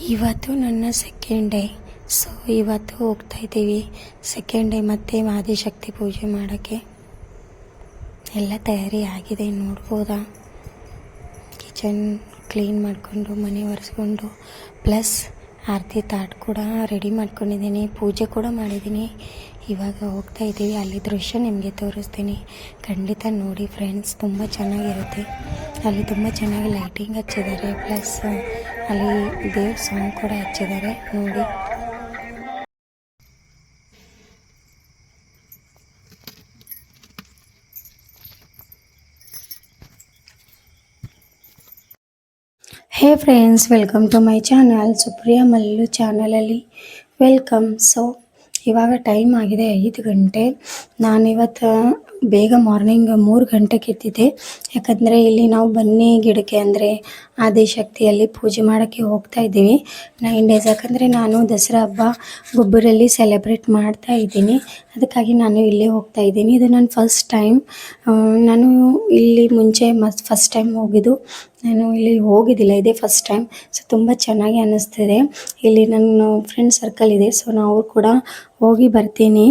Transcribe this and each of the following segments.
ಇವತ್ತು ನನ್ನ second day. So ಇವತ್ತು ಹೋಗ್ತಾ ಇದ್ದೀವಿ ಸೆಕೆಂಡ್ ಡೇ ಮತ್ತು ಆದಿಶಕ್ತಿ ಪೂಜೆ ಮಾಡೋಕ್ಕೆ. ಎಲ್ಲ ತಯಾರಿ ಆಗಿದೆ, ನೋಡ್ಬೋದಾ. ಕಿಚನ್ ಕ್ಲೀನ್ ಮಾಡಿಕೊಂಡು ಮನೆ ಒರೆಸ್ಕೊಂಡು ಪ್ಲಸ್ ಆರತಿ ತಾಟ್ ಕೂಡ ರೆಡಿ ಮಾಡ್ಕೊಂಡಿದ್ದೀನಿ, ಪೂಜೆ ಕೂಡ ಮಾಡಿದ್ದೀನಿ. ಇವಾಗ ಹೋಗ್ತಾ ಇದ್ದೀವಿ, ಅಲ್ಲಿ ದೃಶ್ಯ ನಿಮಗೆ ತೋರಿಸ್ತೀನಿ, ಖಂಡಿತ ನೋಡಿ ಫ್ರೆಂಡ್ಸ್. ತುಂಬ ಚೆನ್ನಾಗಿರುತ್ತೆ, ಅಲ್ಲಿ ತುಂಬ ಚೆನ್ನಾಗಿ ಲೈಟಿಂಗ್ ಹಚ್ಚಿದ್ದಾರೆ, ಪ್ಲಸ್ ಅಲ್ಲಿ ದೇವ್ರ ಸಾಂಗ್ ಕೂಡ ಹಚ್ಚಿದ್ದಾರೆ ನೋಡಿ. Hey friends, welcome to my channel, Supriya Mallu ಚಾನಲಲ್ಲಿ ವೆಲ್ಕಮ್. ಸೊ ಇವಾಗ ಟೈಮ್ ಆಗಿದೆ 5 ಗಂಟೆ. ನಾನಿವತ್ತು ಬೇಗ ಮಾರ್ನಿಂಗ್ 3 ಗಂಟೆಗೆ ಎದ್ದಿದ್ದೆ, ಯಾಕಂದರೆ ಇಲ್ಲಿ ನಾವು ಬನ್ನಿ ಗಿಡಕ್ಕೆ ಅಂದರೆ ಆದಿಶಕ್ತಿಯಲ್ಲಿ ಪೂಜೆ ಮಾಡೋಕ್ಕೆ ಹೋಗ್ತಾ ಇದ್ದೀವಿ 9 ಡೇಸ್. ಯಾಕಂದರೆ ನಾನು ದಸರಾ ಹಬ್ಬ ಗೊಬ್ಬರಲ್ಲಿ ಸೆಲೆಬ್ರೇಟ್ ಮಾಡ್ತಾ ಇದ್ದೀನಿ, ಅದಕ್ಕಾಗಿ ನಾನು ಇಲ್ಲೇ ಹೋಗ್ತಾ ಇದ್ದೀನಿ. ಇದು ನನ್ನ ಫಸ್ಟ್ ಟೈಮ್. ನಾನು ಇಲ್ಲಿ ಮುಂಚೆ ಫಸ್ಟ್ ಟೈಮ್ ಹೋಗಿದ್ದು, ನಾನು ಇಲ್ಲಿ ಹೋಗಿದ್ದಿಲ್ಲ, ಇದೇ ಫಸ್ಟ್ ಟೈಮ್. ಸೊ ತುಂಬ ಚೆನ್ನಾಗಿ ಅನ್ನಿಸ್ತಿದೆ. ಇಲ್ಲಿ ನನ್ನ ಫ್ರೆಂಡ್ ಸರ್ಕಲ್ ಇದೆ, ಸೊ ನಾವು ಕೂಡ ಹೋಗಿ ಬರ್ತೀನಿ.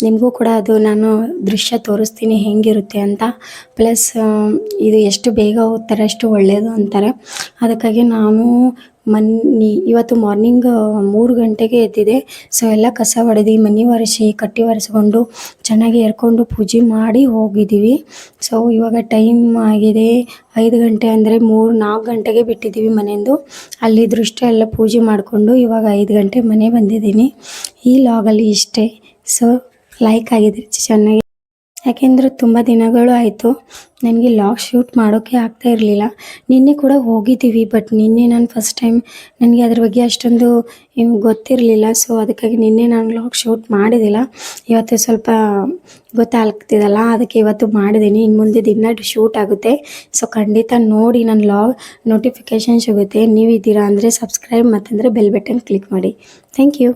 ನಿಮಗೂ ಕೂಡ ಅದು ನಾನು ದೃಶ್ಯ ತೋರಿಸ್ತೀನಿ ಹೆಂಗಿರುತ್ತೆ ಅಂತ. ಪ್ಲಸ್ ಇದು ಎಷ್ಟು ಬೇಗ ಹೋಗ್ತಾರೆ ಅಷ್ಟು ಒಳ್ಳೆಯದು ಅಂತಾರೆ, ಅದಕ್ಕಾಗಿ ನಾನು ಇವತ್ತು ಮಾರ್ನಿಂಗ್ 3 ಗಂಟೆಗೆ ಎದ್ದಿದೆ. ಸೊ ಎಲ್ಲ ಕಸ ಹೊಡೆದು ಮನೆ ಒರೆಸಿ ಕಟ್ಟಿ ಒರೆಸ್ಕೊಂಡು ಚೆನ್ನಾಗಿ ಎರ್ಕೊಂಡು ಪೂಜೆ ಮಾಡಿ ಹೋಗಿದ್ದೀವಿ. ಸೊ ಇವಾಗ ಟೈಮ್ ಆಗಿದೆ 5 ಗಂಟೆ, ಅಂದರೆ 3-4 ಗಂಟೆಗೆ ಬಿಟ್ಟಿದ್ದೀವಿ ಮನೆಯಿಂದ. ಅಲ್ಲಿ ದೃಷ್ಟಿ ಎಲ್ಲ ಪೂಜೆ ಮಾಡಿಕೊಂಡು ಇವಾಗ 5 ಗಂಟೆ ಮನೆ ಬಂದಿದ್ದೀನಿ. ಈ ಲಾಗಲ್ಲಿ ಇಷ್ಟೇ. ಸೊ ಲೈಕ್ ಆಗಿದ್ರೆ ಚೆನ್ನಾಗಿ, ಯಾಕೆಂದರೆ ತುಂಬ ದಿನಗಳು ಆಯಿತು ನನಗೆ ಲಾಗ್ ಶೂಟ್ ಮಾಡೋಕ್ಕೆ ಆಗ್ತಾ ಇರಲಿಲ್ಲ. ನಿನ್ನೆ ಕೂಡ ಹೋಗಿದ್ದೀವಿ, ಬಟ್ ನಿನ್ನೆ ನಾನು ಫಸ್ಟ್ ಟೈಮ್, ನನಗೆ ಅದ್ರ ಬಗ್ಗೆ ಅಷ್ಟೊಂದು ಗೊತ್ತಿರಲಿಲ್ಲ. ಸೊ ಅದಕ್ಕಾಗಿ ನಿನ್ನೆ ನಾನು ಲಾಗ್ ಶೂಟ್ ಮಾಡಿದ್ದಿಲ್ಲ. ಇವತ್ತು ಸ್ವಲ್ಪ ಗೊತ್ತಾಗ್ತಿದಲ್ಲ, ಅದಕ್ಕೆ ಇವತ್ತು ಮಾಡಿದ್ದೀನಿ. ಇನ್ನು ಮುಂದೆ ದಿನ ಶೂಟ್ ಆಗುತ್ತೆ. ಸೊ ಖಂಡಿತ ನೋಡಿ, ನನ್ನ ಲಾಗ್ ನೋಟಿಫಿಕೇಷನ್ ಸಿಗುತ್ತೆ. ನೀವಿದ್ದೀರಾ ಅಂದರೆ ಸಬ್ಸ್ಕ್ರೈಬ್ ಮತ್ತಂದರೆ ಬೆಲ್ ಬಟನ್ ಕ್ಲಿಕ್ ಮಾಡಿ. Thank you.